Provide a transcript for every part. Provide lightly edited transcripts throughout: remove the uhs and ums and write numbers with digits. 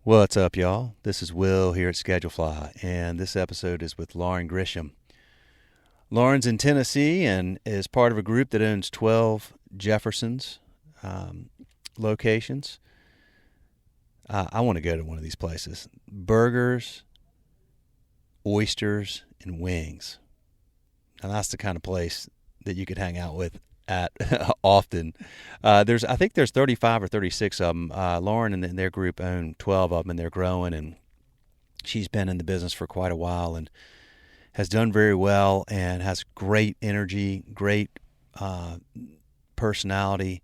What's up, y'all? This is Will here at Schedulefly, and this episode is with Lauren Grisham. Lauren's in Tennessee and is part of a group that owns 12 Jefferson's locations. I want to go to one of these places. Burgers, oysters, and wings. And that's the kind of place that you could hang out with at often. I think there's 35 or 36 of them. Lauren and their group own 12 of them, and they're growing. And she's been in the business for quite a while and has done very well and has great energy, great personality,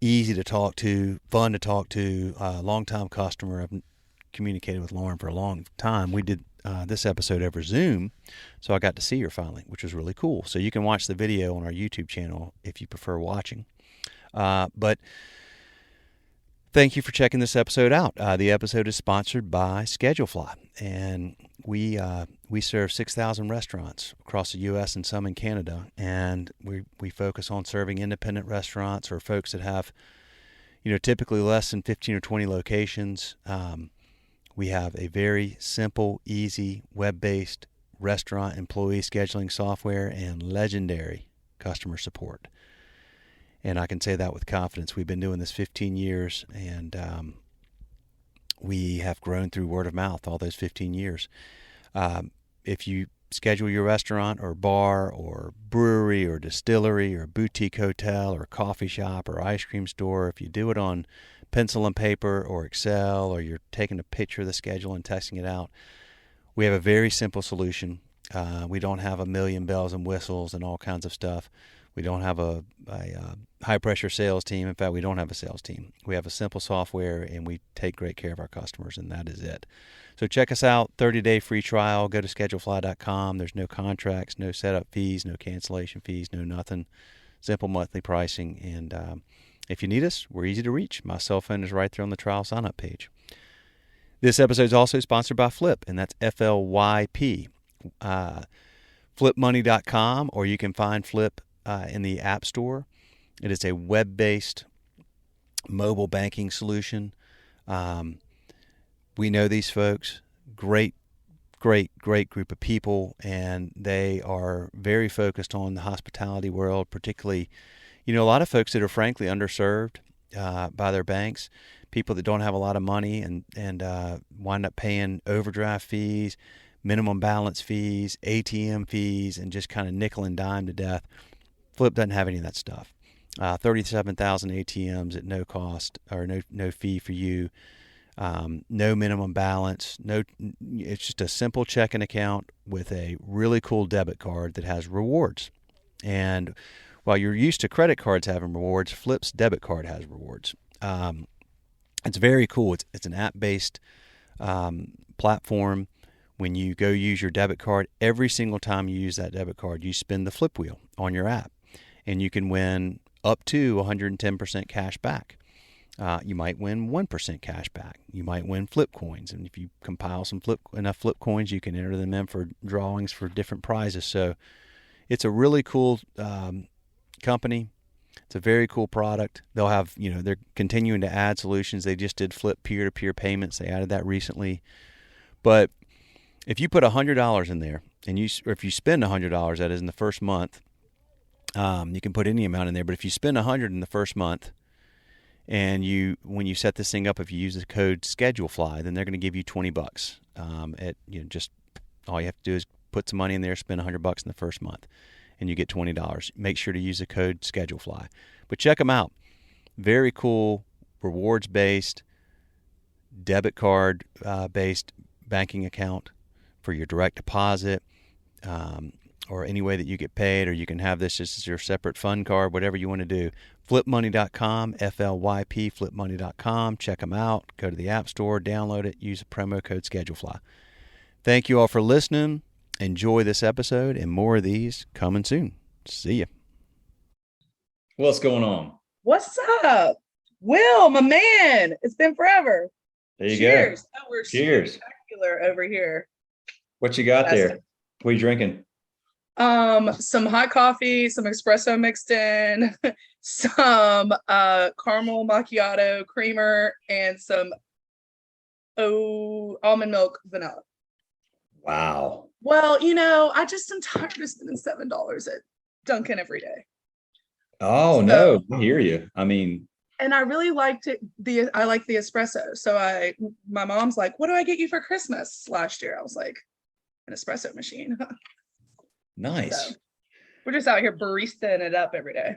easy to talk to, fun to talk to. Long-time customer. I've communicated with Lauren for a long time. We did this episode over Zoom, so I got to see her finally, which was really cool. So you can watch the video on our YouTube channel if you prefer watching. But thank you for checking this episode out. The episode is sponsored by Schedulefly, and we serve 6,000 restaurants across the U.S. and some in Canada, and we focus on serving independent restaurants or folks that have, typically less than 15 or 20 locations. We have a very simple, easy, web-based restaurant employee scheduling software and legendary customer support. And I can say that with confidence. We've been doing this 15 years, and we have grown through word of mouth all those 15 years. If you schedule your restaurant or bar or brewery or distillery or boutique hotel or coffee shop or ice cream store, if you do it on pencil and paper or Excel, or you're taking a picture of the schedule and texting it out, we have a very simple solution. We don't have a million bells and whistles and all kinds of stuff. We don't have a high-pressure sales team. In fact, we don't have a sales team. We have a simple software, and we take great care of our customers, and that is it. So check us out, 30-day free trial. Go to schedulefly.com. There's no contracts, no setup fees, no cancellation fees, no nothing. Simple monthly pricing, and if you need us, we're easy to reach. My cell phone is right there on the trial sign-up page. This episode is also sponsored by Flip, and that's FLYP. Flipmoney.com, or you can find Flip in the App Store. It is a web-based mobile banking solution. We know these folks. Great group of people, and they are very focused on the hospitality world, particularly, a lot of folks that are frankly underserved by their banks, people that don't have a lot of money and wind up paying overdraft fees, minimum balance fees, ATM fees, and just kind of nickel and dime to death. Flip doesn't have any of that stuff. 37,000 ATMs at no cost or no fee for you. No minimum balance. It's just a simple checking account with a really cool debit card that has rewards. And while you're used to credit cards having rewards, Flip's debit card has rewards. It's very cool. It's an app-based platform. When you go use your debit card, every single time you use that debit card, you spin the Flip wheel on your app, and you can win up to 110% cash back. You might win 1% cash back. You might win Flip coins, and if you compile enough Flip coins, you can enter them in for drawings for different prizes. So it's a really cool company. It's a very cool product. They'll have, they're continuing to add solutions. They just did Flip peer-to-peer payments. They added that recently. But if you put $100 in there, or if you spend $100, that is in the first month, you can put any amount in there. But if you spend $100 in the first month, and when you set this thing up, if you use the code ScheduleFly, then they're going to give you $20. Just all you have to do is put some money in there, spend $100 in the first month, and you get $20. Make sure to use the code ScheduleFly. But check them out. Very cool, rewards-based, debit card-based banking account for your direct deposit, or any way that you get paid, or you can have this just as your separate fund card, whatever you want to do. Flipmoney.com, FLYP, flipmoney.com. Check them out. Go to the App Store, download it, use the promo code ScheduleFly. Thank you all for listening. Enjoy this episode, and more of these coming soon. See ya. What's going on? What's up? Will, my man. It's been forever. There you Cheers. go. Oh, we're Cheers. spectacular over here. What you got there? What are you drinking? Some hot coffee, some espresso mixed in, some caramel macchiato creamer, and some Oh, almond milk, vanilla. Wow. Well, I just am tired of spending $7 at Dunkin' every day. Oh So, no, I hear you. I mean, and I really liked it. I like the espresso. So my mom's like, "What do I get you for Christmas?" Last year, I was like, "An espresso machine." nice. So we're just out here baristaing it up every day.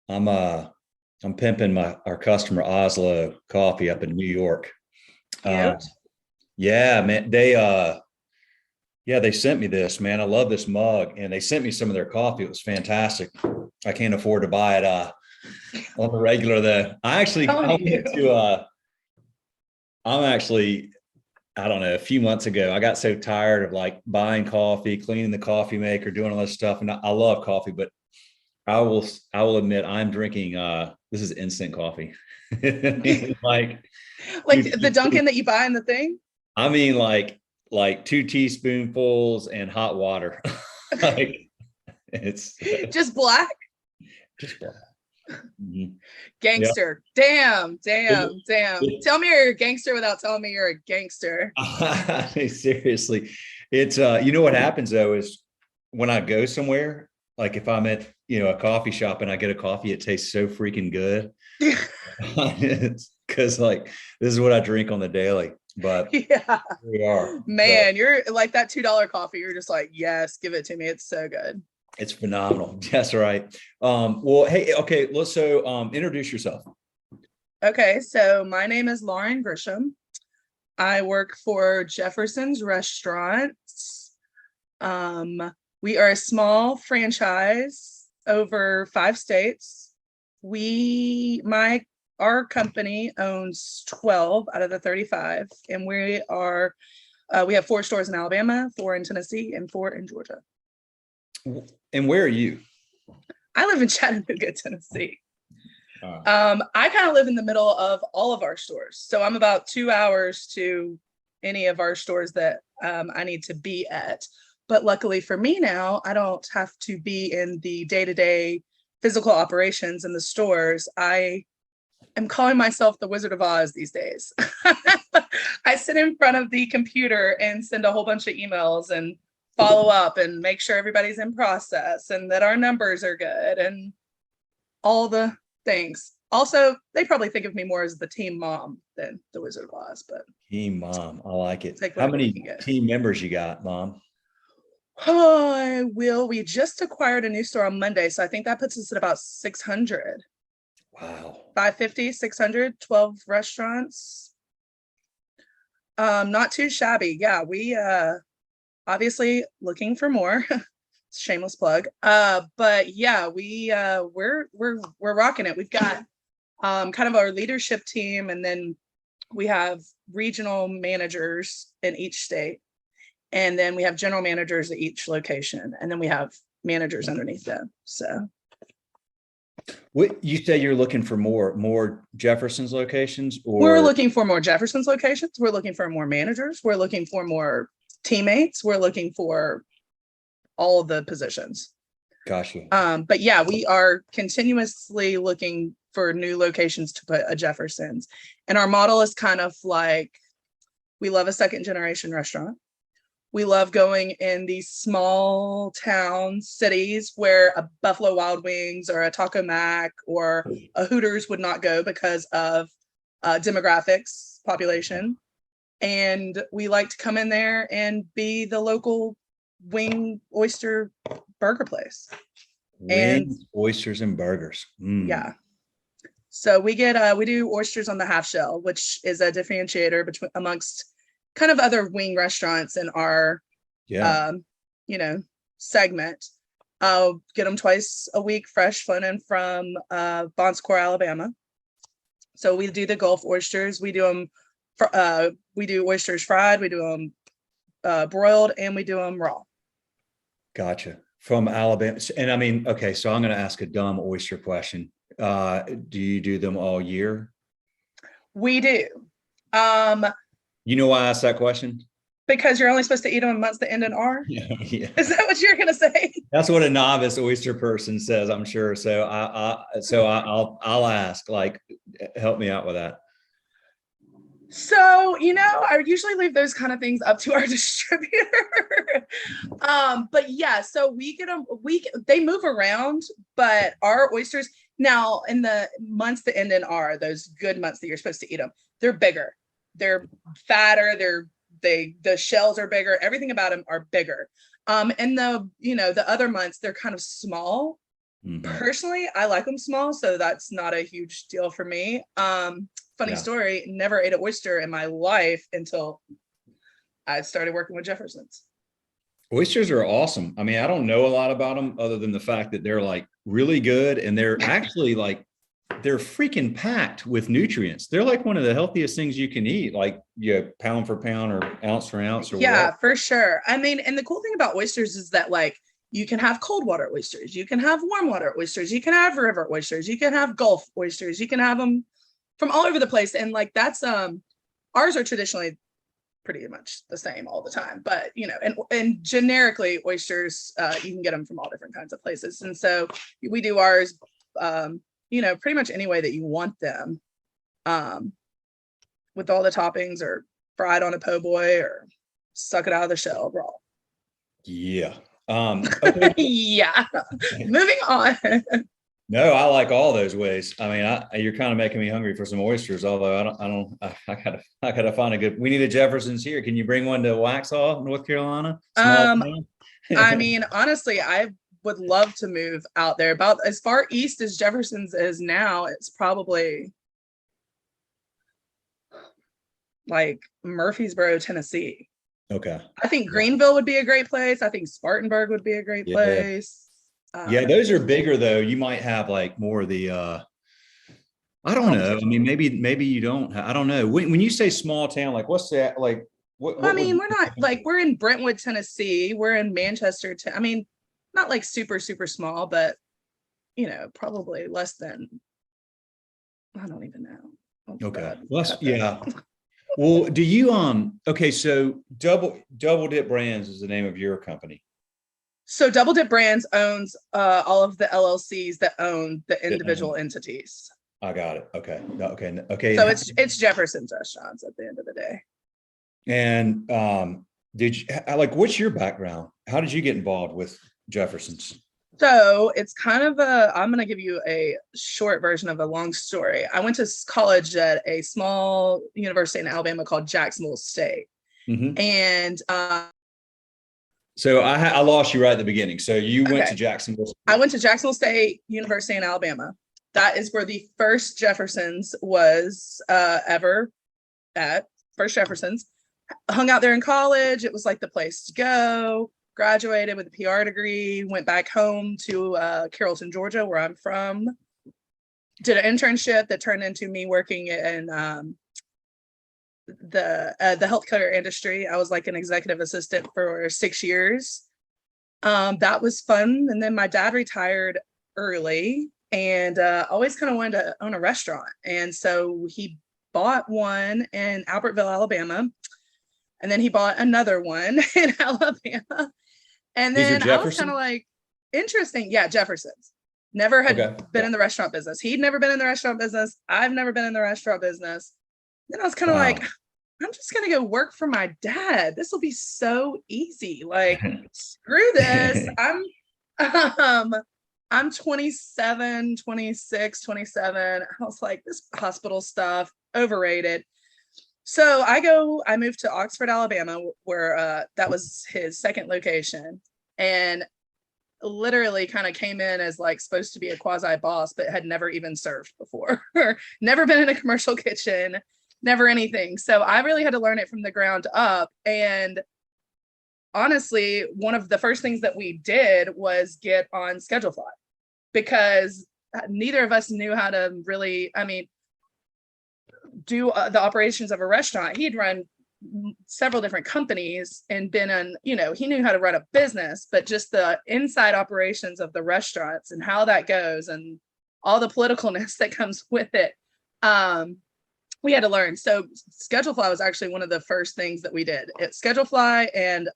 I'm I'm pimping our customer Oslo coffee up in New York. Uh, Cute. yeah, man. They sent me this, man. I love this mug, and they sent me some of their coffee. It was fantastic. I can't afford to buy it on the regular though. I'm actually, I don't know, a few months ago, I got so tired of like buying coffee, cleaning the coffee maker, doing all this stuff. And I love coffee, but I will admit I'm drinking this is instant coffee. like Like the Dunkin' that you buy in the thing. I mean like 2 teaspoonfuls and hot water. like it's Just black. just mm-hmm. Gangster. Damn. Tell me you're a gangster without telling me you're a gangster. Seriously. It's you know what happens though is when I go somewhere, like if I'm at a coffee shop and I get a coffee, it tastes so freaking good. It's because like this is what I drink on the daily. But yeah, we are, man, you're like that $2 coffee. You're just like, yes, give it to me. It's so good. it's phenomenal. That's right. Well, hey, okay, let's introduce yourself. Okay, so my name is Lauren Grisham. I work for Jefferson's Restaurants. We are a small franchise over 5 states. Our company owns 12 out of the 35, and we have 4 stores in Alabama, 4 in Tennessee, and 4 in Georgia. And where are you? I live in Chattanooga, Tennessee. I kind of live in the middle of all of our stores. So I'm about 2 hours to any of our stores that I need to be at. But luckily for me now, I don't have to be in the day-to-day physical operations in the stores. I am calling myself the Wizard of Oz these days. I sit in front of the computer and send a whole bunch of emails and follow up and make sure everybody's in process and that our numbers are good and all the things. Also, they probably think of me more as the team mom than the Wizard of Oz, but Team mom. I like it. like How many team members you got, Mom? We just acquired a new store on Monday, so I think that puts us at about 600. Wow. 550, 600, 12 restaurants. Not too shabby. Yeah, we obviously looking for more. Shameless plug. But yeah, we're rocking it. We've got kind of our leadership team, and then we have regional managers in each state, and then we have general managers at each location, and then we have managers underneath them. So what you say you're looking for more Jefferson's locations, or we're looking for more Jefferson's locations. We're looking for more managers. We're looking for more teammates. We're looking for all of the positions. Gotcha. But yeah, we are continuously looking for new locations to put a Jefferson's. And our model is kind of like, we love a second generation restaurant. We love going in these small town cities where a Buffalo Wild Wings or a Taco Mac or a Hooters would not go because of demographics, population. And we like to come in there and be the local wing, oyster, burger place. Wings, oysters, and burgers. Yeah. So we do oysters on the half shell, which is a differentiator amongst kind of other wing restaurants in our segment. I'll get them twice a week, fresh, flown in from Bon Secour, Alabama. So we do the Gulf oysters. We do them. We do oysters fried. We do them broiled, and we do them raw. Gotcha. From Alabama. And I mean, okay, so I'm going to ask a dumb oyster question. Do you do them all year? We do. You know why I asked that question? Because you're only supposed to eat them in months that end in R? Yeah. Is that what you're going to say? That's what a novice oyster person says, I'm sure. So I'll ask, like, help me out with that. So, I usually leave those kind of things up to our distributor. But yeah, so we get them, they move around, but our oysters now in the months that end in R, those good months that you're supposed to eat them, they're bigger, they're fatter, the shells are bigger, everything about them are bigger. And the other months they're kind of small. Personally, I like them small, so that's not a huge deal for me. Funny story, never ate an oyster in my life until I started working with Jefferson's. Oysters are awesome. I mean, I don't know a lot about them other than the fact that they're like really good, and they're actually like, they're freaking packed with nutrients. They're like one of the healthiest things you can eat, like pound for pound or ounce for ounce. Or whatever. For sure. I mean, and the cool thing about oysters is that like you can have cold water oysters, you can have warm water oysters, you can have river oysters, you can have Gulf oysters, you can have them from all over the place. And like that's ours are traditionally pretty much the same all the time, but and generically oysters, you can get them from all different kinds of places. And so we do ours pretty much any way that you want them, with all the toppings, or fried on a po' boy, or suck it out of the shell raw. Yeah. Okay. Yeah. Moving on. No, I like all those ways. I mean, you're kind of making me hungry for some oysters. Although I gotta find a good. We need a Jefferson's here. Can you bring one to Waxhaw, North Carolina? I mean, honestly, I would love to move out there. About as far east as Jefferson's is now, it's probably like Murfreesboro, Tennessee. Okay. I think Greenville would be a great place. I think Spartanburg would be a great place. Those are bigger though. You might have like more of the I don't know. I mean, maybe you don't. I don't know. When you say small town, like what's that? Like what I mean, we're not like, we're in Brentwood, Tennessee. We're in Manchester. I mean, not like super, super small, but probably less than, I don't even know. Okay. Well, do you okay, so Double Dip Brands is the name of your company. So Double Dip Brands owns all of the LLCs that own the individual entities. I got it. Okay. Okay. So it's Jefferson's Restaurants at the end of the day. And what's your background? How did you get involved with Jefferson's? So it's kind of I'm going to give you a short version of a long story. I went to college at a small university in Alabama called Jacksonville State. Mm-hmm. And so I lost you right at the beginning. So you went to Jacksonville State. I went to Jacksonville State University in Alabama. That is where the first Jefferson's was ever at. First Jefferson's. Hung out there in college. It was like the place to go. Graduated with a PR degree, went back home to Carrollton, Georgia, where I'm from. Did an internship that turned into me working in the healthcare industry. I was like an executive assistant for 6 years. That was fun. And then my dad retired early, and always kind of wanted to own a restaurant. And so he bought one in Albertville, Alabama. And then he bought another one in Alabama. And then I was kind of like, interesting. Yeah, Jefferson's. Never had been in the restaurant business. He'd never been in the restaurant business. I've never been in the restaurant business. Then I was kind of like, I'm just going to go work for my dad. This will be so easy. Like, screw this. I'm 27, 26, 27. I was like, this hospital stuff, overrated. So I moved to Oxford, Alabama, where that was his second location, and literally kind of came in as like supposed to be a quasi boss, but had never even served before, never been in a commercial kitchen, never anything. So I really had to learn it from the ground up. And honestly, one of the first things that we did was get on ScheduleFly, because neither of us knew how to really, do the operations of a restaurant. He'd run several different companies and been on, he knew how to run a business, but just the inside operations of the restaurants and how that goes and all the politicalness that comes with it, we had to learn. So ScheduleFly was actually one of the first things that we did. It's ScheduleFly and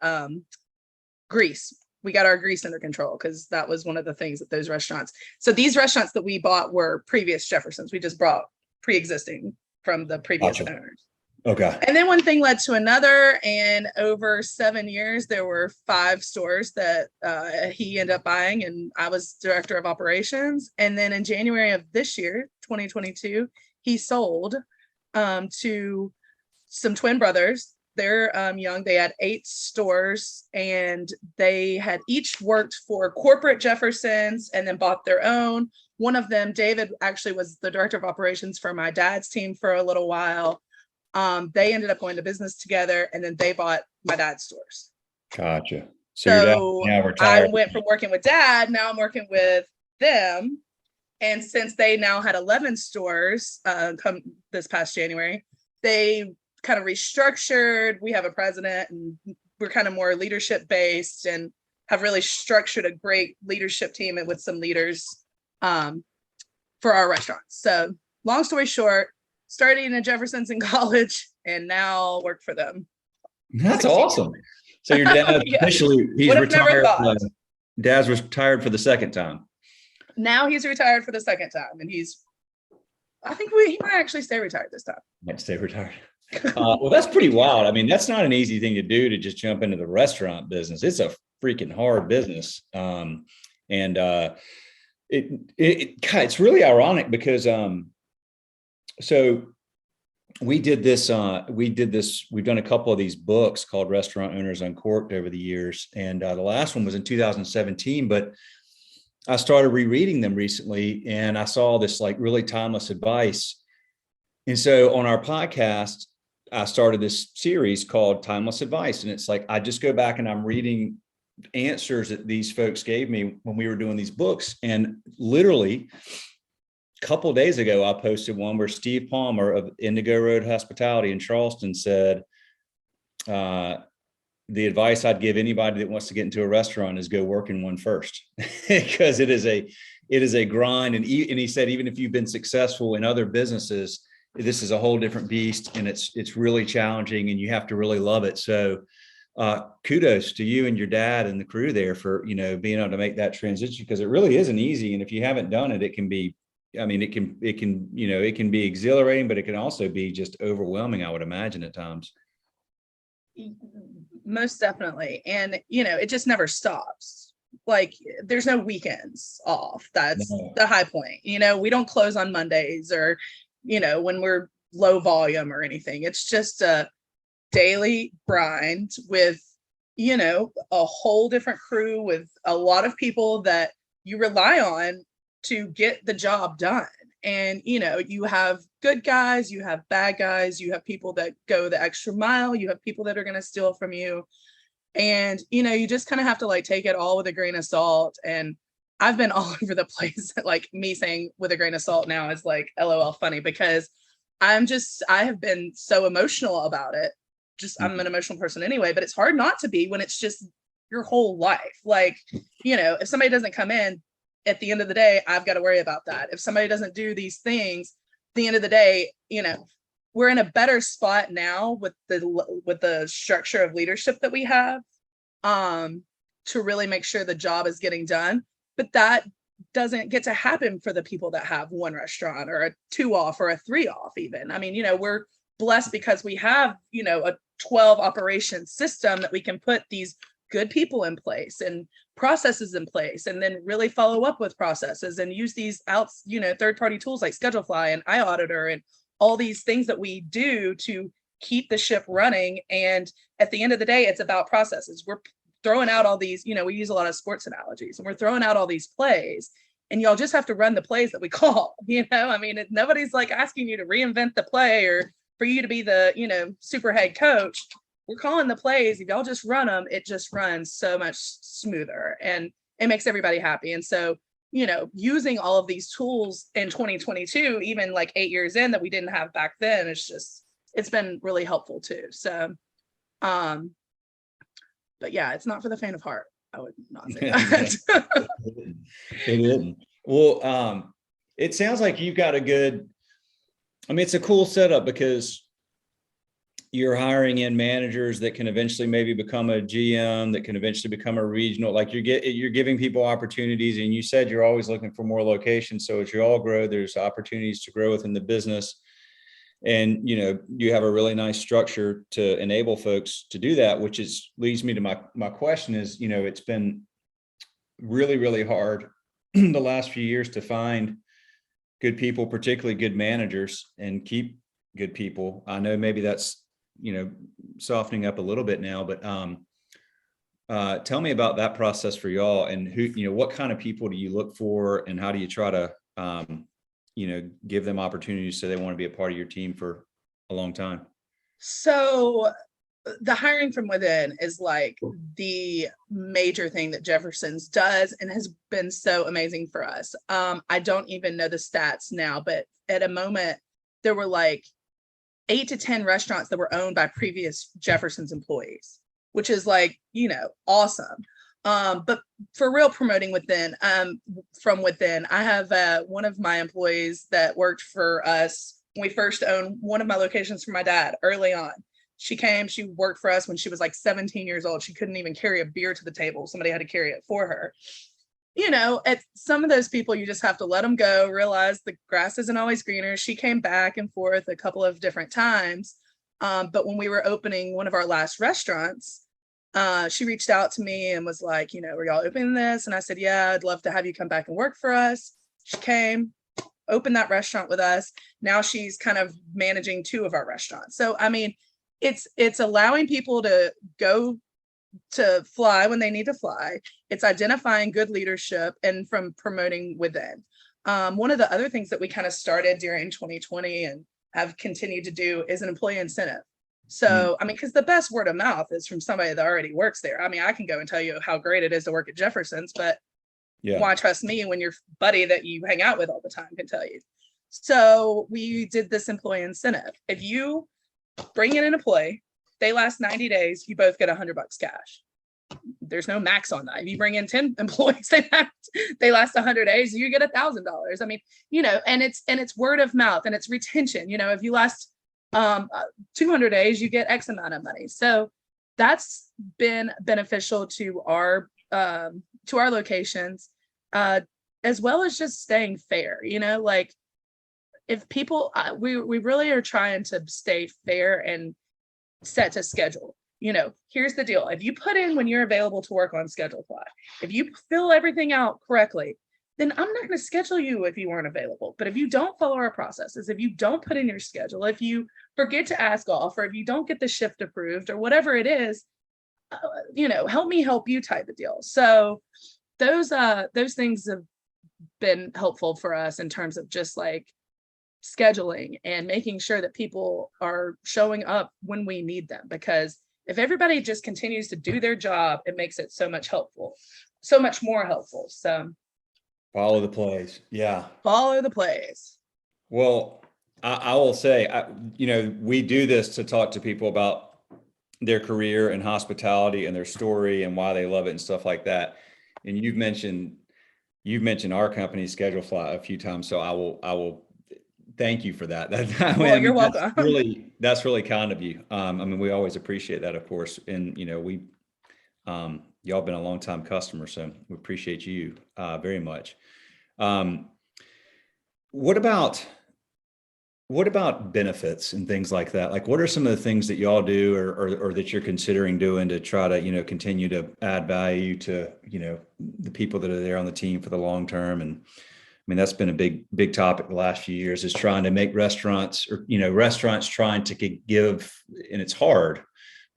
grease. We got our grease under control because that was one of the things at those restaurants. So these restaurants that we bought were previous Jefferson's. We just brought pre-existing from the previous owners. Okay. And then one thing led to another, and over 7 years, there were 5 stores that he ended up buying, and I was director of operations. And then in January of this year, 2022, he sold to some twin brothers. They're young. They had 8 stores, and they had each worked for corporate Jeffersons and then bought their own. One of them, David, actually was the director of operations for my dad's team for a little while. They ended up going to business together, and then they bought my dad's stores. Gotcha. So your dad now retired. I went from working with dad, now I'm working with them. And since they now had 11 stores come this past January, they kind of restructured. We have a president, and we're kind of more leadership based, and have really structured a great leadership team and with some leaders for our restaurants. So long story short, starting at Jefferson's in college and now work for them. That's awesome. So your dad officially, he's retired. Dad's retired for the second time. Now he's retired for the second time, and I think he might actually stay retired this time. Might stay retired. Well, that's pretty wild. I mean, that's not an easy thing to do, to just jump into the restaurant business. It's a freaking hard business. It's really ironic because, so we've done a couple of these books called Restaurant Owners Uncorked over the years. And the last one was in 2017, but I started rereading them recently, and I saw this like really timeless advice. And so on our podcast, I started this series called Timeless Advice. And it's like, I just go back and I'm reading answers that these folks gave me when we were doing these books. And literally a couple of days ago, I posted one where Steve Palmer of Indigo Road Hospitality in Charleston said, the advice I'd give anybody that wants to get into a restaurant is go work in one first, because it is a grind. And he said, even if you've been successful in other businesses, this is a whole different beast, and it's really challenging, and you have to really love it. So kudos to you and your dad and the crew there for, being able to make that transition, because it really isn't easy. And if you haven't done it, it can be, it can be exhilarating, but it can also be just overwhelming, I would imagine, at times. Most definitely. And, it just never stops. Like, there's no weekends off. That's the high point. We don't close on Mondays or, when we're low volume or anything. It's just a daily grind with, a whole different crew, with a lot of people that you rely on to get the job done. And, you have good guys, you have bad guys, you have people that go the extra mile, you have people that are going to steal from you. And, you just kind of have to like take it all with a grain of salt. And I've been all over the place. Like, me saying with a grain of salt now is like, LOL funny, because I have been so emotional about it. I'm an emotional person anyway, but it's hard not to be when it's just your whole life. Like, if somebody doesn't come in, at the end of the day, I've got to worry about that. If somebody doesn't do these things, at the end of the day, we're in a better spot now with the structure of leadership that we have, to really make sure the job is getting done. But that doesn't get to happen for the people that have one restaurant or a 2 off or a 3 off even. I mean, we're blessed because we have, a 12 operation system that we can put these good people in place and processes in place, and then really follow up with processes and use these third-party tools like Schedulefly and iAuditor and all these things that we do to keep the ship running. And at the end of the day, it's about processes. We're throwing out all these, we use a lot of sports analogies, and we're throwing out all these plays, and y'all just have to run the plays that we call. Nobody's like asking you to reinvent the play or for you to be the, super head coach. We're calling the plays. If y'all just run them, it just runs so much smoother, and it makes everybody happy. And so, using all of these tools in 2022, even like 8 years in, that we didn't have back then, it's been really helpful too. So, but yeah, it's not for the faint of heart. I would not say that. It isn't. Well, it sounds like you've got it's a cool setup, because you're hiring in managers that can eventually maybe become a GM, that can eventually become a regional. Like, you're giving people opportunities, and you said you're always looking for more locations. So as you all grow, there's opportunities to grow within the business. And, you have a really nice structure to enable folks to do that, which leads me to my question is, it's been really, really hard the last few years to find good people, particularly good managers, and keep good people. I know maybe that's, softening up a little bit now, but tell me about that process for y'all, and who, what kind of people do you look for, and how do you try to, give them opportunities so they want to be a part of your team for a long time? So the hiring from within is like the major thing that Jefferson's does and has been so amazing for us. I don't even know the stats now, but at a moment there were like 8 to 10 restaurants that were owned by previous Jefferson's employees, which is like, awesome. But for real promoting within, from within, I have one of my employees that worked for us when we first owned one of my locations for my dad early on. She worked for us when she was like 17 years old. She couldn't even carry a beer to the table. Somebody had to carry it for her. At some of those people, you just have to let them go, realize the grass isn't always greener. She came back and forth a couple of different times. But when we were opening one of our last restaurants, she reached out to me and was like, are y'all opening this? And I said, yeah, I'd love to have you come back and work for us. She came, opened that restaurant with us. Now she's kind of managing 2 of our restaurants. So, I mean, it's allowing people to go to fly when they need to fly. It's identifying good leadership and from promoting within. One of the other things that we kind of started during 2020 and have continued to do is an employee incentive. So, I mean, because the best word of mouth is from somebody that already works there. I mean, I can go and tell you how great it is to work at Jefferson's, but why trust me when your buddy that you hang out with all the time can tell you? So we did this employee incentive. If you bring in an employee, they last 90 days, you both get $100 cash. There's no max on that. If you bring in 10 employees, they last 100 days, you get $1,000. I mean, and it's word of mouth and it's retention. If you last 200 days, you get X amount of money. So that's been beneficial to our locations, as well as just staying fair. Like if people, we really are trying to stay fair and set to schedule. Here's the deal. If you put in when you're available to work on schedule fly, if you fill everything out correctly, then I'm not going to schedule you if you weren't available. But if you don't follow our processes, if you don't put in your schedule, if you forget to ask off, or if you don't get the shift approved or whatever it is, help me help you type of deal. So those things have been helpful for us in terms of just like scheduling and making sure that people are showing up when we need them, because if everybody just continues to do their job, it makes it so much more helpful. So follow the plays. Yeah. Follow the plays. Well, I will say, we do this to talk to people about their career in hospitality and their story and why they love it and stuff like that. And you've mentioned our company's schedule fly a few times. So I will thank you for that. Well, you're welcome. That's really kind of you. I mean, we always appreciate that, of course. And, y'all been a long time customer, so we appreciate you very much. What about benefits and things like that? Like, what are some of the things that y'all do or that you're considering doing to try to, continue to add value to, the people that are there on the team for the long term? And I mean, that's been a big topic the last few years, is trying to make restaurants trying to give, and it's hard,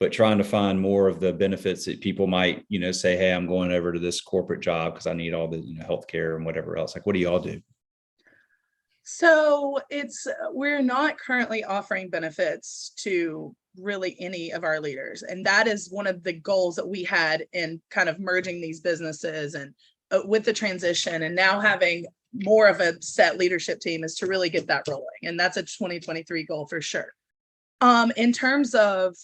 but trying to find more of the benefits that people might, say, hey, I'm going over to this corporate job because I need all the, healthcare and whatever else. Like, what do y'all do? So we're not currently offering benefits to really any of our leaders. And that is one of the goals that we had in kind of merging these businesses and with the transition, and now having more of a set leadership team, is to really get that rolling. And that's a 2023 goal for sure. In terms of,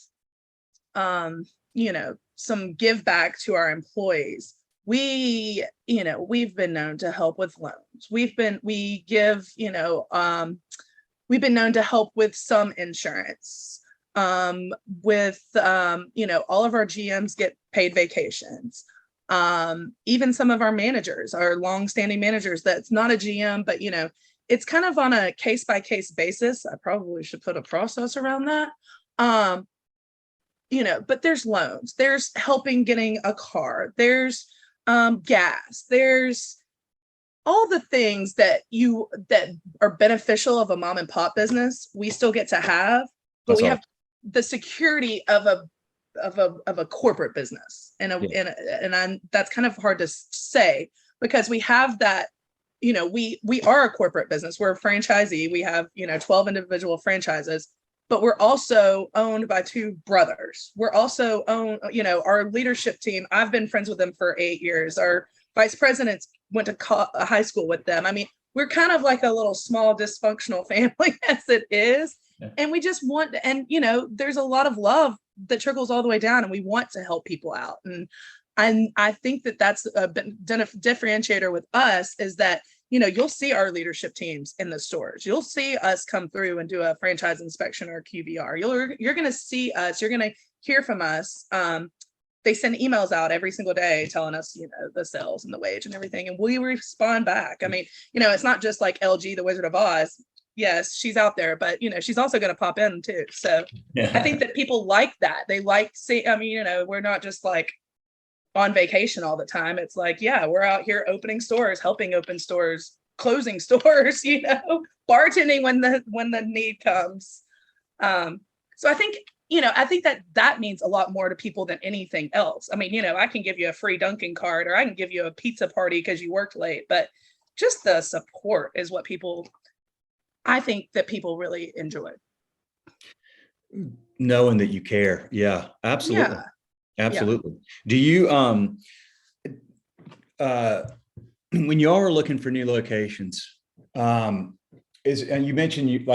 some give back to our employees, we've been known to help with loans. We've been known to help with some insurance, all of our GMs get paid vacations. Even some of our managers, our longstanding managers, that's not a GM, but it's kind of on a case by case basis. I probably should put a process around that. But there's loans, there's helping getting a car, there's gas, there's all the things that are beneficial of a mom and pop business. We still get to have, but we have the security of a corporate business, and that's kind of hard to say, because we have that. We are a corporate business. We're a franchisee. We have 12 individual franchises, but we're also owned by two brothers. We're also owned, our leadership team. I've been friends with them for 8 years. Our vice presidents went to high school with them. I mean, we're kind of like a little small dysfunctional family as it is. Yeah. And we just want, and there's a lot of love that trickles all the way down, and we want to help people out. And I think that that's a differentiator with us, is that, you'll see our leadership teams in the stores. You'll see us come through and do a franchise inspection or QBR. You're going to see us. You're going to hear from us. They send emails out every single day telling us, the sales and the wage and everything. And we respond back. I mean, it's not just like LG, the Wizard of Oz. Yes, she's out there, but she's also going to pop in too. So yeah. I think that people like that. They like we're not just like on vacation all the time. It's like, yeah, we're out here opening stores, helping open stores, closing stores, bartending when the need comes. So I think that means a lot more to people than anything else. I mean, I can give you a free Dunkin' card, or I can give you a pizza party because you worked late, but just the support is what I think that people really enjoy. Knowing that you care. Yeah, absolutely. Yeah. Absolutely. Yeah. Do you, when y'all are looking for new locations, and you mentioned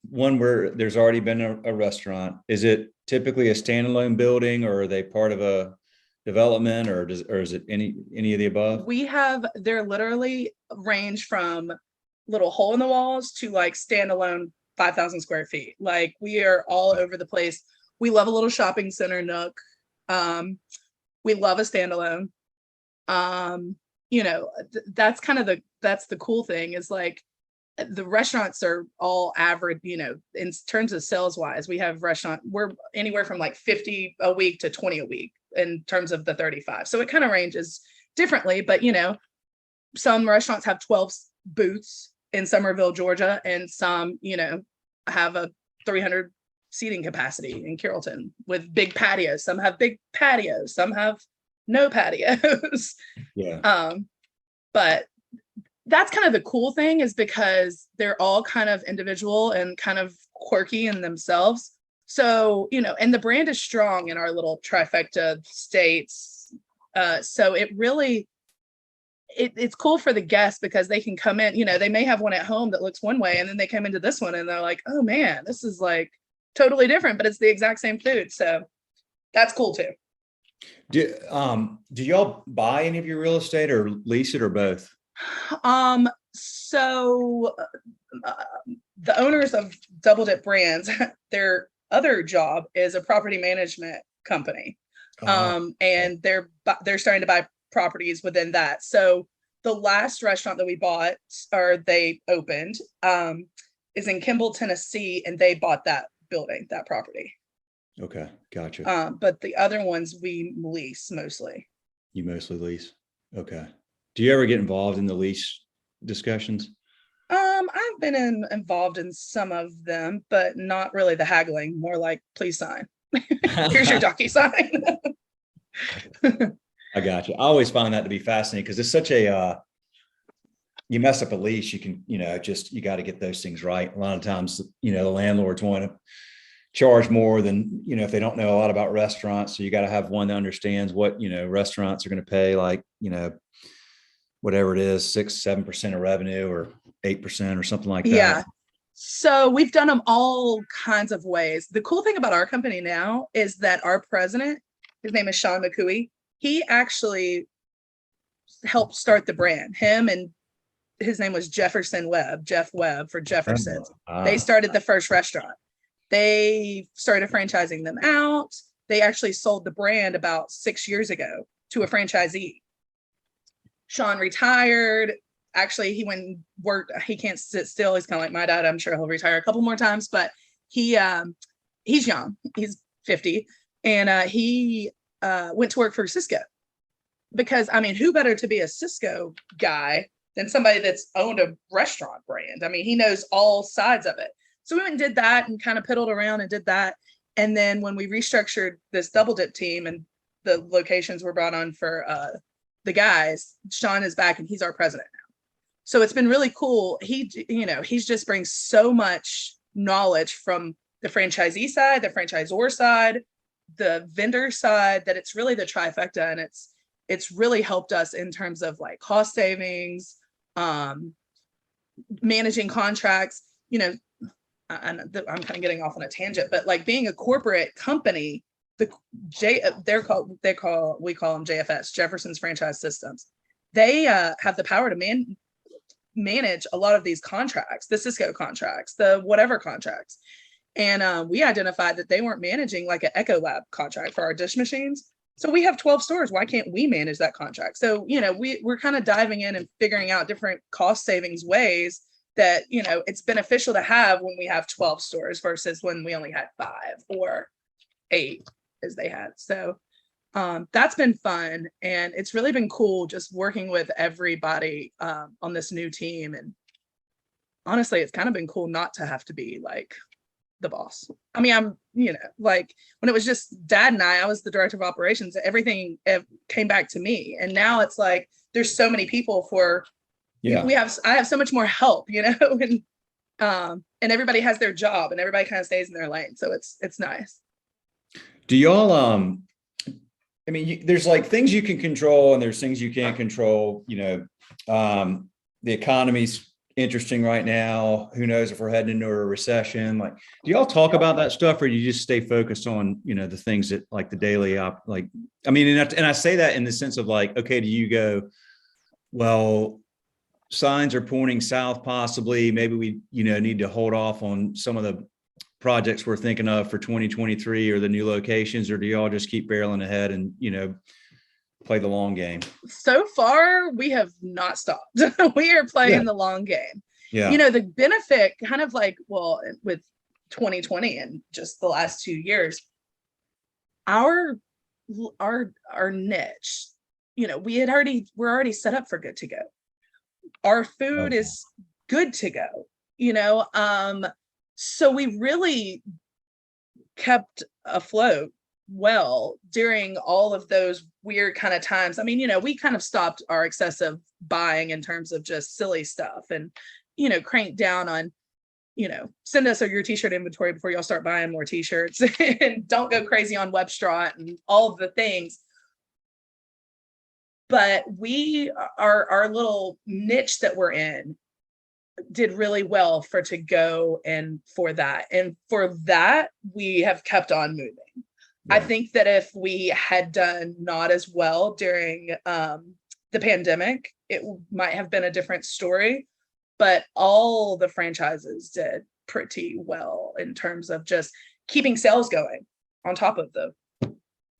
one where there's already been a restaurant, is it typically a standalone building, or are they part of a development, or is it any of the above? They're literally range from little hole in the walls to like standalone 5,000 square feet. Like, we are all over the place. We love a little shopping center nook. We love a standalone. That's kind of that's the cool thing, is like, the restaurants are all average, in terms of sales wise. We're anywhere from like 50 a week to 20 a week in terms of the 35. So it kind of ranges differently, but some restaurants have 12 booths in Summerville, Georgia, and some, have a 300 seating capacity in Carrollton with big patios. Some have big patios, some have no patios. Yeah. But that's kind of the cool thing, is because they're all kind of individual and kind of quirky in themselves. So, and the brand is strong in our little trifecta states. So it really, it's cool for the guests, because they can come in, they may have one at home that looks one way, and then they come into this one and they're like, oh man, this is like totally different, but it's the exact same food. So that's cool too. Do y'all buy any of your real estate, or lease it, or both? So the owners of Double Dip Brands, their other job is a property management company. And they're starting to buy properties within that. So the last restaurant that we bought, or they opened, is in Kimball, Tennessee, and they bought that building, that property. Okay, gotcha. But the other ones we lease mostly. You mostly lease. Okay. Do you ever get involved in the lease discussions? I've been involved in some of them, but not really the haggling. More like, please sign. Here's your DocuSign. I got you. I always find that to be fascinating, because it's such a you mess up a lease, you can you got to get those things right. A lot of times, the landlords want to charge more than if they don't know a lot about restaurants. So you got to have one that understands what restaurants are going to pay, like whatever it is, 6-7% of revenue, or 8% or something like that. Yeah. So we've done them all kinds of ways. The cool thing about our company now is that our president, his name is Sean McCooey, he actually helped start the brand. Him and his name was Jefferson Webb, Jeff Webb for Jefferson. They started the first restaurant. They started franchising them out. They actually sold the brand about 6 years ago to a franchisee. Sean retired actually he went and worked. He can't sit still. He's kind of like my dad. I'm sure he'll retire a couple more times, but he's young. He's 50, and he went to work for Cisco, because I mean, who better to be a Cisco guy than somebody that's owned a restaurant brand? I mean, he knows all sides of it. So we went and did that and kind of piddled around and did that. And then when we restructured this double dip team and the locations were brought on for the guys, Sean is back and he's our president now. So it's been really cool. He's just brings so much knowledge from the franchisee side, the franchisor side, the vendor side, that it's really the trifecta. And it's really helped us in terms of like cost savings, managing contracts. I'm kind of getting off on a tangent, but like being a corporate company, we call them JFS, Jefferson's Franchise Systems. They have the power to manage a lot of these contracts, the Cisco contracts, the whatever contracts. And we identified that they weren't managing like an Echo Lab contract for our dish machines. So we have 12 stores. Why can't we manage that contract? So, we're kind of diving in and figuring out different cost savings ways that, it's beneficial to have when we have 12 stores versus when we only had 5 or 8 as they had. So that's been fun. And it's really been cool just working with everybody on this new team. And honestly, it's kind of been cool not to have to be like the boss. I mean, I'm, like when it was just Dad and I was the director of operations, everything came back to me. And now it's like, there's so many people I have so much more help, and everybody has their job and everybody kind of stays in their lane. So it's nice. Do y'all, I mean, there's like things you can control and there's things you can't control. The economy's interesting right now. Who knows if we're heading into a recession? Like, do y'all talk about that stuff, or do you just stay focused on, the things that like the daily and I say that in the sense of like, okay, do you go, well, signs are pointing south, possibly, maybe we, need to hold off on some of the projects we're thinking of for 2023 or the new locations, or do y'all just keep barreling ahead and, play the long game? So far, we have not stopped. We are playing the long game. Yeah. The benefit kind of like, well, with 2020 and just the last 2 years, our niche, we're already set up for good to go. Our food is good to go, so we really kept afloat well during all of those weird kind of times. I mean, we kind of stopped our excessive buying in terms of just silly stuff and, cranked down on, send us your t-shirt inventory before y'all start buying more t-shirts and don't go crazy on Webstrat and all of the things. But our little niche that we're in did really well to go and for that. And for that, we have kept on moving. Right. I think that if we had done not as well during the pandemic, it might have been a different story. But all the franchises did pretty well in terms of just keeping sales going on top of the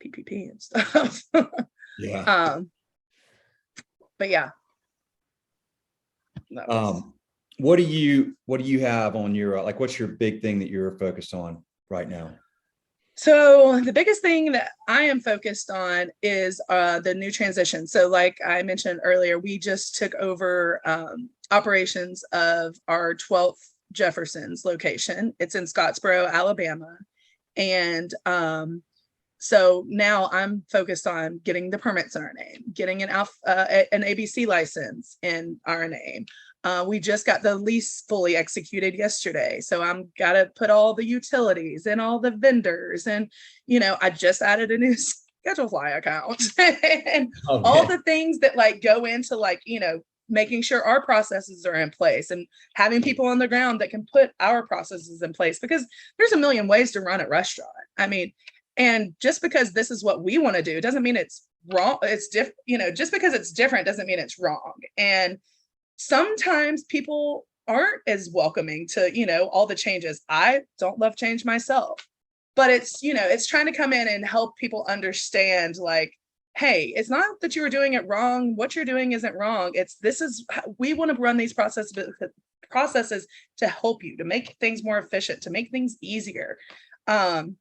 PPP and stuff. Yeah. But yeah. What do you have on your, like, what's your big thing that you're focused on right now? So the biggest thing that I am focused on is the new transition. So like I mentioned earlier, we just took over operations of our 12th Jefferson's location. It's in Scottsboro, Alabama. And so now I'm focused on getting the permits in our name, getting an ABC license in our name. We just got the lease fully executed yesterday. So I'm got to put all the utilities and all the vendors. And, I just added a new schedule fly account and all the things that like go into like, making sure our processes are in place and having people on the ground that can put our processes in place, because there's a million ways to run a restaurant. I mean, and just because this is what we want to do doesn't mean it's wrong. It's different, just because it's different doesn't mean it's wrong. And sometimes people aren't as welcoming to, all the changes. I don't love change myself, but it's, it's trying to come in and help people understand like, hey, it's not that you were doing it wrong. What you're doing isn't wrong. We want to run these processes to help you, to make things more efficient, to make things easier. And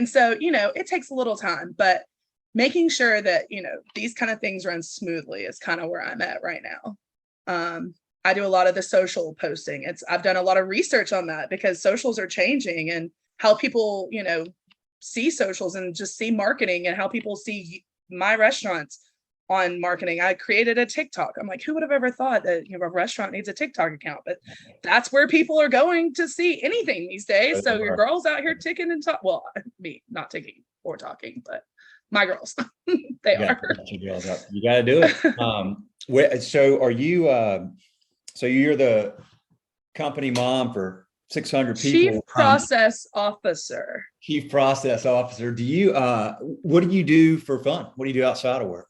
so, it takes a little time, but making sure that, these kind of things run smoothly is kind of where I'm at right now. I do a lot of the social posting. I've done a lot of research on that because socials are changing, and how people, see socials and just see marketing, and how people see my restaurants on marketing. I created a TikTok. I'm like, who would have ever thought that a restaurant needs a TikTok account? But that's where people are going to see anything these days. So your girls out here ticking and talk. Well, me not ticking or talking, but my girls, they are. You got to do it. So are you? So you're the company mom for 600 people. Chief process officer. Chief process officer. Do you? What do you do for fun? What do you do outside of work?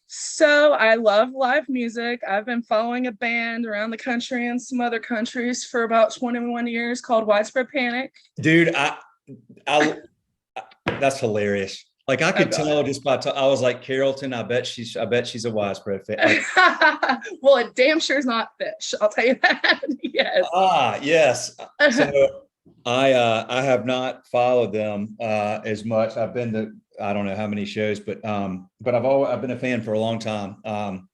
So I love live music. I've been following a band around the country and some other countries for about 21 years called Widespread Panic. Dude, I that's hilarious. Like I could tell just by I was like, Carrollton, I bet she's a Widespread fan. Like, well, it damn sure is not Fish. I'll tell you that. Yes. Yes. So I have not followed them as much. I've been to I don't know how many shows, but I've been a fan for a long time.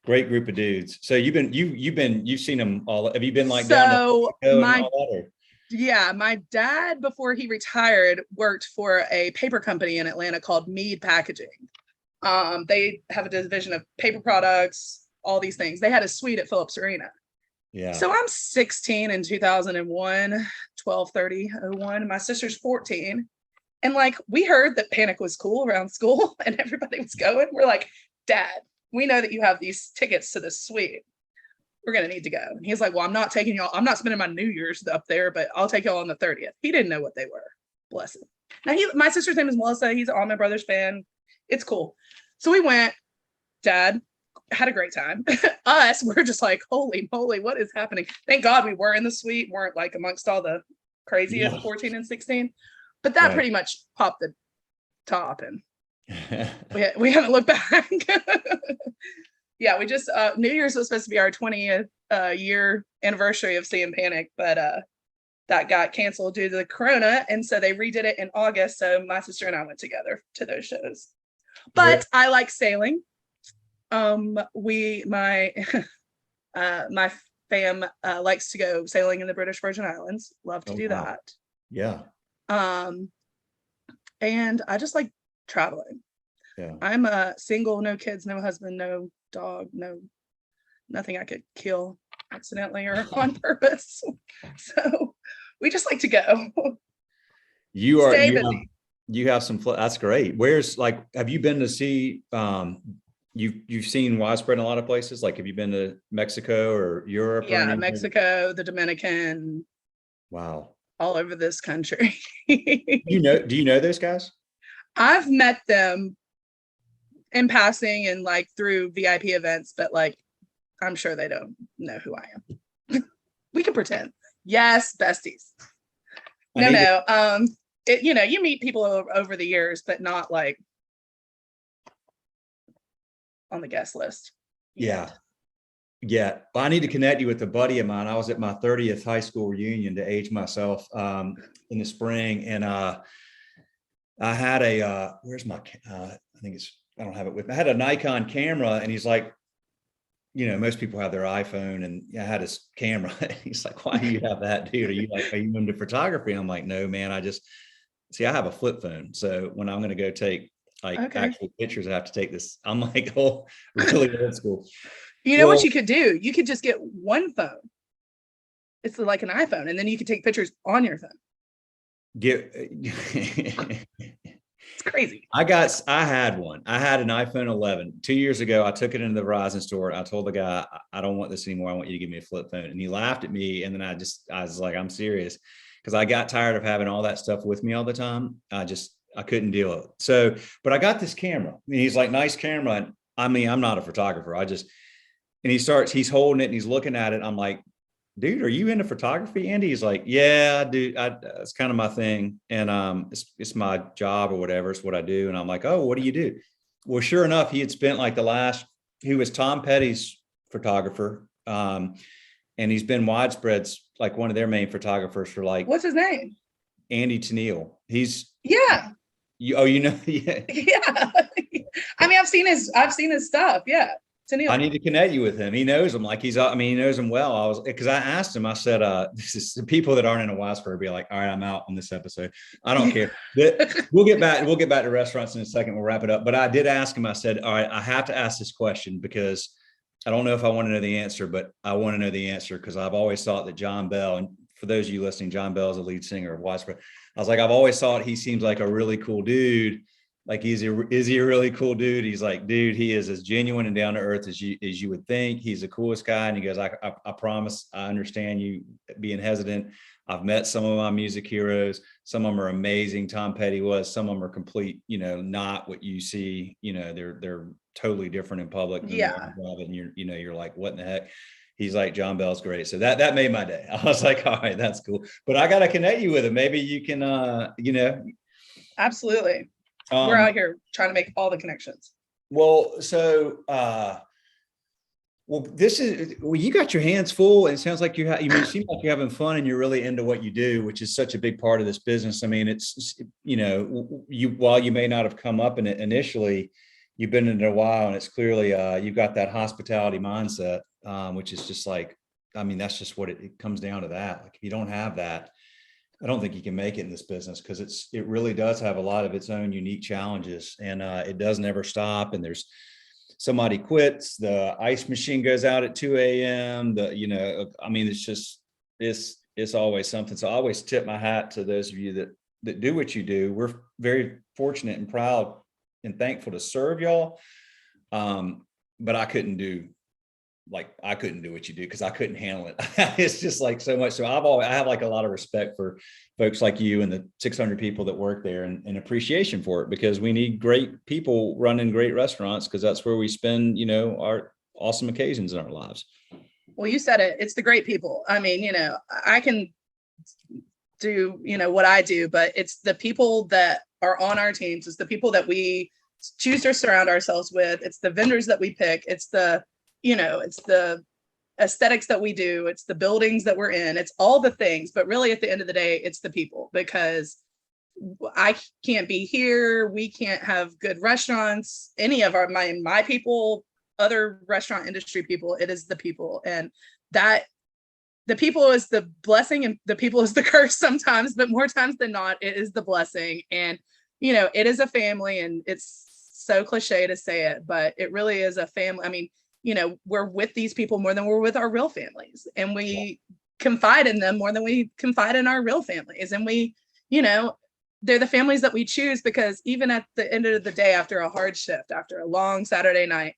Great group of dudes. So you've seen them all. Have you been like down to Yeah, my dad, before he retired, worked for a paper company in Atlanta called Mead Packaging. They have a division of paper products, all these things. They had a suite at Phillips Arena. Yeah. So I'm 16 in 2001, 12/30/01. My sister's 14. And like, we heard that Panic was cool around school and everybody was going. We're like, Dad, we know that you have these tickets to the suite. We're going to need to go. And he's like, well, I'm not taking y'all. I'm not spending my New Year's up there, but I'll take y'all on the 30th. He didn't know what they were. Bless him. Now, my sister's name is Melissa. He's an Allman Brothers fan. It's cool. So we went. Dad had a great time. Us, we're just like, holy moly, what is happening? Thank God we were in the suite, weren't like amongst all the craziest 14 and 16. But that pretty much popped the top, and we haven't looked back. Yeah, we just New Year's was supposed to be our 20th year anniversary of seeing Panic, but that got canceled due to the corona, and so they redid it in August. So my sister and I went together to those shows. But I like sailing. My fam likes to go sailing in the British Virgin Islands. Love to do that. Yeah. And I just like traveling. Yeah. I'm single, no kids, no husband, no dog, nothing I could kill accidentally or on purpose. So we just like to go. You have some, that's great. Where's like, have you been to see, you've seen Widespread in a lot of places? Like, have you been to Mexico or Europe? Yeah, Mexico, the Dominican. Wow. All over this country. Do you know those guys? I've met them in passing and like through VIP events, but like, I'm sure they don't know who I am. We can pretend. Yes, besties. You meet people over the years, but not like on the guest list. Yeah. Yeah. Well, I need to connect you with a buddy of mine. I was at my 30th high school reunion to age myself in the spring. And I had where's my, I don't have it with me. I had a Nikon camera, and he's like, most people have their iPhone, and I had his camera. He's like, why do you have that, dude? Are you into photography? I'm like, no, man, I have a flip phone. So when I'm going to go take actual pictures, I have to take this. I'm like, oh, really old school. What you could do? You could just get one phone. It's like an iPhone, and then you could take pictures on your phone. It's crazy. I had one. I had an iPhone 11 2 years ago. I took it into the Verizon store. I told the guy, I don't want this anymore. I want you to give me a flip phone. And he laughed at me. And then I was like, I'm serious. Because I got tired of having all that stuff with me all the time. I couldn't deal with it. So, but I got this camera. And he's like, nice camera. I mean, I'm not a photographer. And he's holding it and he's looking at it. I'm like, dude, are you into photography, Andy? He's like, yeah, I do. It's kind of my thing. And it's my job or whatever. It's what I do. And I'm like, oh, what do you do? Well, sure enough, he had spent like he was Tom Petty's photographer. And he's been Widespread's like one of their main photographers for like. What's his name? Andy Tennille. He's yeah. Yeah. Yeah. I mean, I've seen his stuff. Yeah. Tennille. I need to connect you with him. He knows him like he knows him well. Because I asked him, I said, this is the people that aren't in a Widespread be like, all right, I'm out on this episode. I don't care. We'll get back to restaurants in a second. We'll wrap it up. But I did ask him, I said, all right, I have to ask this question because I don't know if I want to know the answer, but I want to know the answer because I've always thought that John Bell, and for those of you listening, John Bell is the lead singer of Widespread. I was like, I've always thought he seems like a really cool dude. Like, is he a really cool dude? He's like, dude, he is as genuine and down to earth as you would think. He's the coolest guy. And he goes, I promise, I understand you being hesitant. I've met some of my music heroes. Some of them are amazing. Tom Petty was. Some of them are complete, not what you see. They're totally different in public. Yeah. And you're like, what in the heck? He's like, John Bell's great. So that made my day. I was like, all right, that's cool. But I got to connect you with him. Maybe you can, Absolutely. We're out here trying to make all the connections. Well, so, you got your hands full, and it sounds like you seem like you're having fun and you're really into what you do, which is such a big part of this business. I mean, it's, while you may not have come up in it initially, you've been in it a while, and it's clearly, you've got that hospitality mindset, which is just like, I mean, that's just what it comes down to that. Like, if you don't have that, I don't think you can make it in this business because it really does have a lot of its own unique challenges, and it does never stop. And there's somebody quits, the ice machine goes out at 2 a.m. It's always something. So I always tip my hat to those of you that do what you do. We're very fortunate and proud and thankful to serve y'all. But I couldn't do what you do because I couldn't handle it. It's just like so much. So I have like a lot of respect for folks like you and the 600 people that work there, and appreciation for it, because we need great people running great restaurants, because that's where we spend, our awesome occasions in our lives. Well, you said it. It's the great people. I mean, I can do, what I do, but it's the people that are on our teams. It's the people that we choose to surround ourselves with. It's the vendors that we pick. It's the it's the aesthetics that we do. It's the buildings that we're in. It's all the things. But really, at the end of the day, it's the people, because I can't be here. We can't have good restaurants. Any of my people, other restaurant industry people, it is the people. And that the people is the blessing and the people is the curse sometimes, but more times than not, it is the blessing. And, it is a family, and it's so cliche to say it, but it really is a family. I mean, we're with these people more than we're with our real families, and we confide in them more than we confide in our real families. And we, they're the families that we choose, because even at the end of the day, after a hard shift, after a long Saturday night,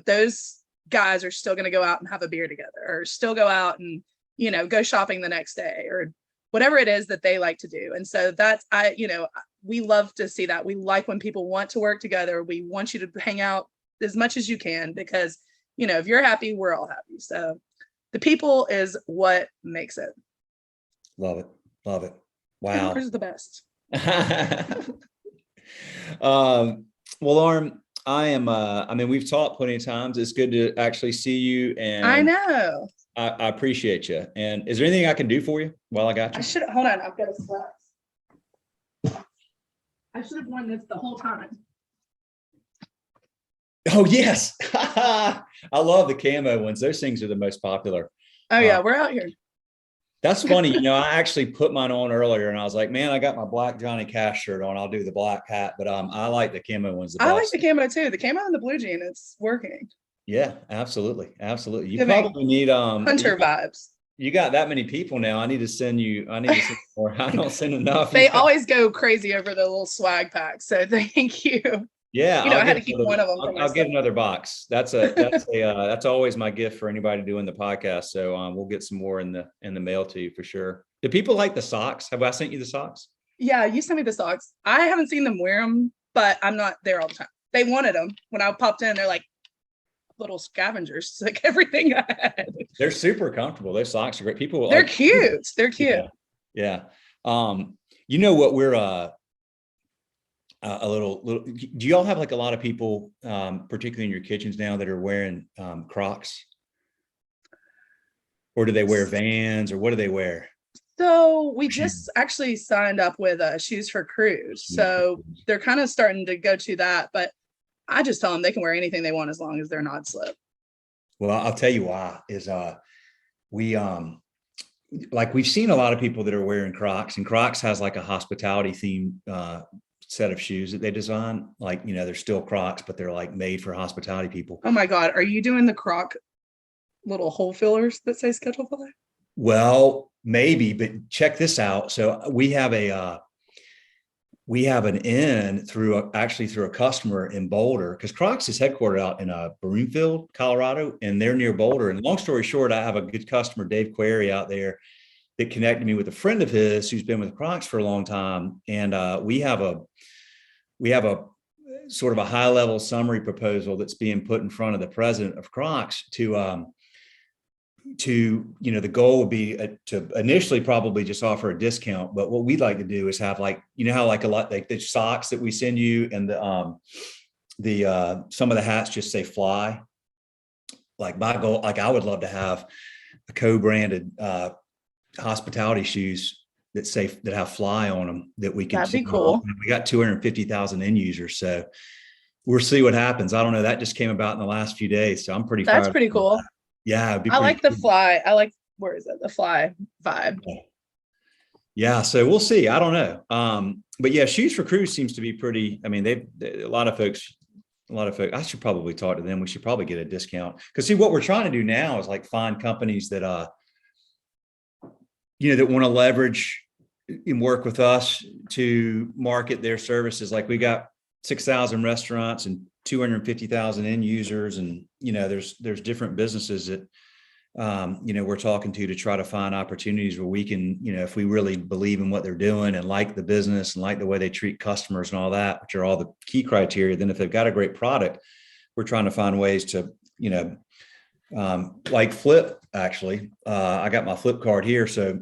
those guys are still going to go out and have a beer together, or still go out and, go shopping the next day, or whatever it is that they like to do. And so we love to see that. We like when people want to work together. We want you to hang out as much as you can, because if you're happy, we're all happy. So the people is what makes it. Love it. Wow. Who's the best? Well, Lauren, I am, we've talked plenty of times. It's good to actually see you. And I know. I appreciate you. And is there anything I can do for you while I got you? Hold on. I've got a sweat. I should have worn this the whole time. Oh, yes. I love the camo ones. Those things are the most popular. Oh, yeah. We're out here. That's funny. I actually put mine on earlier, and I was like, man, I got my black Johnny Cash shirt on. I'll do the black hat. But I like the camo ones the best. I like the camo too. The camo and the blue jean, it's working. Yeah, absolutely. You probably need hunter vibes. You got that many people now. I need to send more. I don't send enough. They always go crazy over the little swag pack. So thank you. Yeah, I had to keep one of them. I'll get another box. That's always my gift for anybody doing the podcast. So we'll get some more in the mail to you for sure. Do people like the socks? Have I sent you the socks? Yeah, you sent me the socks. I haven't seen them wear them, but I'm not there all the time. They wanted them when I popped in. They're like little scavengers, it's like everything I had. They're super comfortable. Those socks are great. They're cute. They're cute. Yeah. You know what little. Do y'all have like a lot of people, particularly in your kitchens now, that are wearing Crocs? Or do they wear Vans, or what do they wear? So we just actually signed up with Shoes for Cruise. So they're kind of starting to go to that, but I just tell them they can wear anything they want as long as they're not slip. Well, I'll tell you why is we like we've seen a lot of people that are wearing Crocs, and Crocs has like a hospitality theme set of shoes that they design. Like, you know, they're still Crocs, but they're like made for hospitality people. Oh my God. Are you doing the Croc little hole fillers that say schedule filler? Well, maybe, but check this out. So we have an in through a customer in Boulder, because Crocs is headquartered out in Broomfield, Colorado, and they're near Boulder. And long story short, I have a good customer, Dave Query, out there that connected me with a friend of his who's been with Crocs for a long time. And we have a sort of a high level summary proposal that's being put in front of the president of Crocs to, you know, the goal would be to initially probably just offer a discount. But what we'd like to do is have, like, you know, how like a lot, like the socks that we send you and the some of the hats just say fly. Like my goal, like I would love to have a co-branded hospitality shoes that have fly on them that we can. That'd be cool. We got 250,000 end users. So we'll see what happens. I don't know. That just came about in the last few days. So I'm pretty fired. That's pretty cool. Yeah. I like the fly. Where is it? The fly vibe. Yeah. So we'll see. I don't know. But yeah, Shoes for Cruise seems to be pretty, I mean, a lot of folks, I should probably talk to them. We should probably get a discount, because see, what we're trying to do now is like find companies that, you know, that want to leverage and work with us to market their services. Like we got 6,000 restaurants and 250,000 end users. And, you know, there's different businesses that, you know, we're talking to try to find opportunities where we can, you know, if we really believe in what they're doing and like the business and like the way they treat customers and all that, which are all the key criteria, then if they've got a great product, we're trying to find ways to, you know, like Flip, actually, I got my Flip card here. So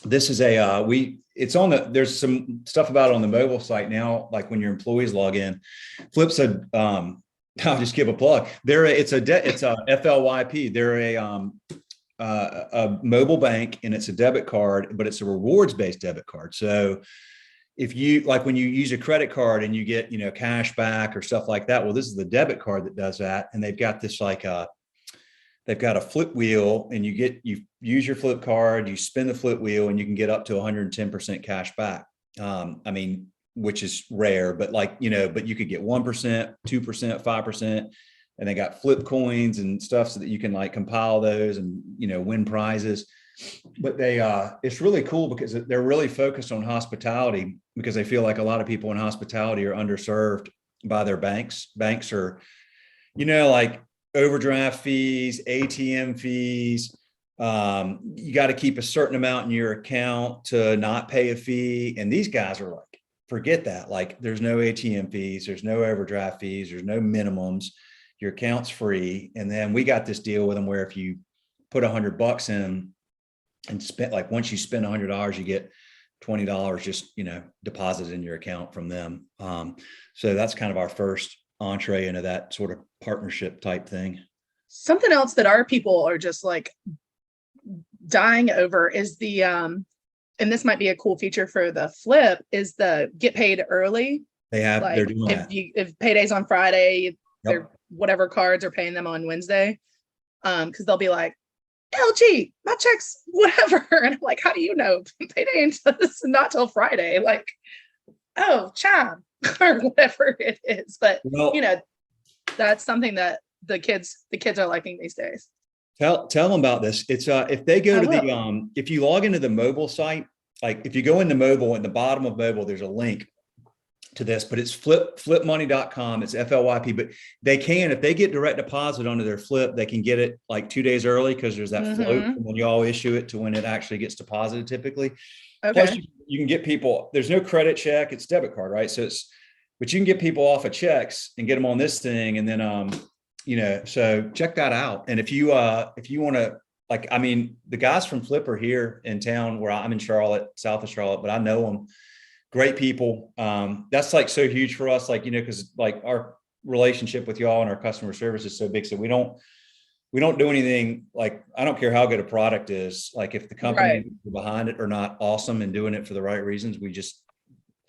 this is there's some stuff about it on the mobile site now, like when your employees log in. Flip said, I'll just give a plug. It's a FLYP. They're a mobile bank, and it's a debit card, but it's a rewards based debit card. So if you, like, when you use a credit card and you get, you know, cash back or stuff like that, well, this is the debit card that does that. And they've got this they've got a flip wheel, and you use your flip card, you spin the flip wheel, and you can get up to 110% cash back. I mean, which is rare, but like, you know, but you could get 1%, 2%, 5%, and they got flip coins and stuff so that you can like compile those and, you know, win prizes. But it's really cool because they're really focused on hospitality, because they feel like a lot of people in hospitality are underserved by their banks. Banks are, you know, like overdraft fees, ATM fees. You got to keep a certain amount in your account to not pay a fee. And these guys are like, forget that. Like, there's no ATM fees, there's no overdraft fees, there's no minimums. Your account's free. And then we got this deal with them where if you put $100 in and spend, like, once you spend $100, you get $20 just, you know, deposited in your account from them. So that's kind of our first entree into that sort of partnership type thing. Something else that our people are just like dying over is the and this might be a cool feature for the Flip, is the get paid early. They're doing that. If payday's on Friday, Yep. whatever cards are paying them on Wednesday, because they'll be like, LG, my check's whatever, and I'm like, how do you know payday is not till Friday? Like, oh, chime or whatever it is. But you know, that's something that the kids are liking these days. Tell them about this. It's if they go to if you log into the mobile site, like if you go into mobile, at the bottom of mobile, there's a link to this, but it's flipmoney.com. It's FLYP, but they can, if they get direct deposit onto their Flip, they can get it like 2 days early, because there's that float from when you all issue it to when it actually gets deposited typically. Okay. Plus you can get people, there's no credit check, it's debit card, right? So but you can get people off of checks and get them on this thing. And then, you know, so check that out. And if you want to, like, I mean, the guys from Flip are here in town where I'm in Charlotte, south of Charlotte, but I know them. great people. That's like so huge for us, like, because like our relationship with y'all and our customer service is so big. So we don't do anything like, I don't care how good a product is. Like if the company behind it are not awesome and doing it for the right reasons, we just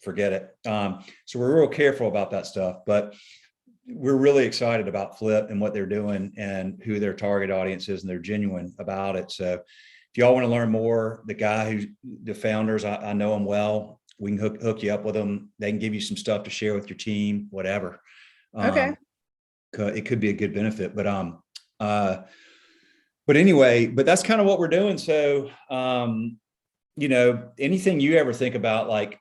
forget it. So we're real careful about that stuff, but we're really excited about Flip and what they're doing and who their target audience is, and they're genuine about it. So if y'all want to learn more, the founders, I know them well. We can hook you up with them. They can give you some stuff to share with your team, whatever. Okay. It could be a good benefit, but anyway, but that's kind of what we're doing. So, anything you ever think about, like,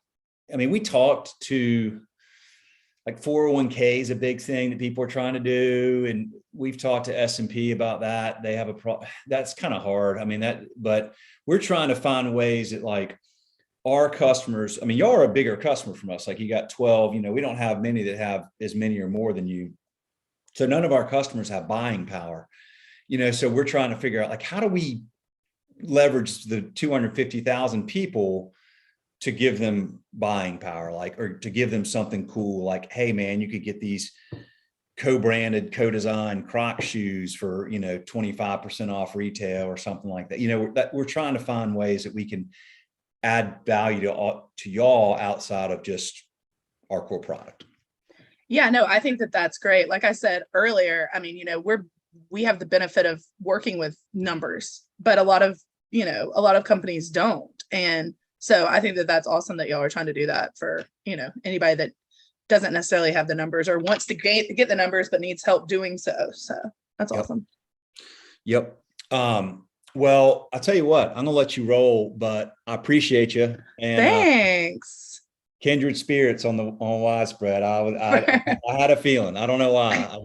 I mean, we talked to like 401k is a big thing that people are trying to do. And we've talked to S&P about that. They have that's kind of hard. I mean, but we're trying to find ways that like our customers, I mean, y'all are a bigger customer from us. Like you got 12, we don't have many that have as many or more than you. So none of our customers have buying power, so we're trying to figure out like, how do we leverage the 250,000 people to give them buying power, like, or to give them something cool, like, hey man, you could get these co-branded, co-designed Croc shoes for, 25% off retail or something like that. That we're trying to find ways that we can add value to y'all outside of just our core product. Yeah, no, I think that that's great. Like I said earlier, I mean, we have the benefit of working with numbers, but a lot of companies don't. And so I think that that's awesome that y'all are trying to do that for, anybody that doesn't necessarily have the numbers or wants to get the numbers, but needs help doing so. So that's awesome. Yep. Well, I'll tell you what, I'm going to let you roll, but I appreciate you. And thanks. Kindred spirits on Widespread. I had a feeling. I don't know why.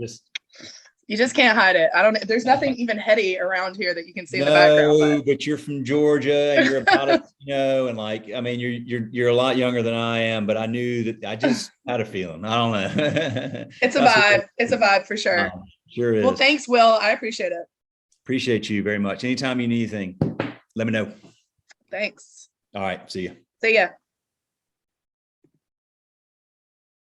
You just can't hide it. There's nothing even heady around here that you can see in the background. But you're from Georgia and you're about and like, I mean, you're a lot younger than I am, but I knew that I just had a feeling. I don't know. It's a vibe. It's a vibe for sure. Sure is. Well, thanks, Will. I appreciate it. Appreciate you very much. Anytime you need anything, let me know. Thanks. All right. See you. See ya.